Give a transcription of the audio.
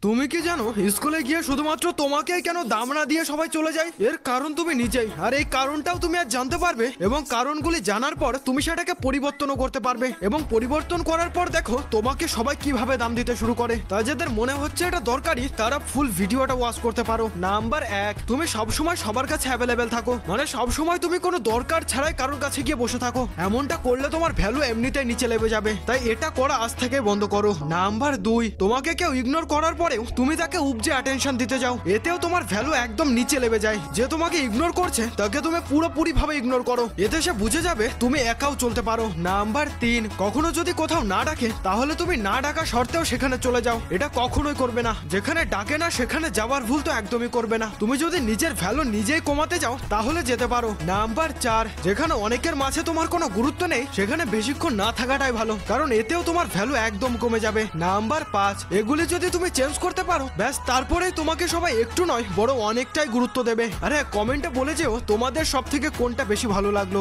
তুমি কি জানো স্কুলে গিয়ে শুধুমাত্র তোমাকেই কেন দাম না দিয়ে সবাই চলে যায়? এর কারণ তুমি নিজেই, আর এই কারণটাও তুমি আজ জানতে পারবে এবং কারণগুলি জানার পর তুমি সেটাকে পরিবর্তনও করতে পারবে এবং পরিবর্তন করার পর দেখো তোমাকে সবাই কিভাবে দাম দিতে শুরু করে। তাই যাদের মনে হচ্ছে এটা দরকারি তারা ফুল ভিডিওটা ওয়াচ করতে পারো। নাম্বার 1, তুমি সবসময় সবার কাছে অ্যাভেলেবেল থাকো, মানে সবসময় তুমি কোনো দরকার ছাড়াই কারোর কাছে গিয়ে বসে থাকো। এমনটা করলে তোমার ভ্যালু এমনিতেই নিচে নেমে যাবে, তাই এটা করা আজ থেকে বন্ধ করো। নাম্বার 2, তোমাকে কেউ ইগনোর করার পরেও তুমি তাকে উপজে অ্যাটেনশন দিতে যাও, এতেও তোমার ভ্যালু একদম নিচে নেমে যায়। যে তোমাকে ইগনোর করছে তাকে তুমি পুরোপুরি ভাবে ইগনোর করো, এতে সে বুঝে যাবে তুমি একাও চলতে পারো। নাম্বার 3, কখনো যদি কোথাও না ডাকে তাহলে তুমি না ডাকা সত্ত্বেও সেখানে চলে যাও, এটা কখনোই করবে না। যেখানে ডাকে না সেখানে যাওয়ার ভুল তো একদমই করবে না। তুমি যদি নিজের ভ্যালু নিজেই কমাতে যাও তাহলে যেতে পারো। নাম্বার 4, যেখানে অনেকের মাঝে তোমার কোনো গুরুত্ব নেই সেখানে বেশিক্ষণ না থাকাটাই ভালো, কারণ এতেও তোমার ভ্যালু একদম কমে যাবে। নাম্বার 5, এগুলি যদি তুমি চেঞ্জ করতে পারো ব্যাস তারপরেই তোমাকে সবাই একটু নয় বড় অনেকটাই গুরুত্ব দেবে। আরে কমেন্টে বলে যেও তোমাদের সব থেকে কোনটা বেশি ভালো লাগলো।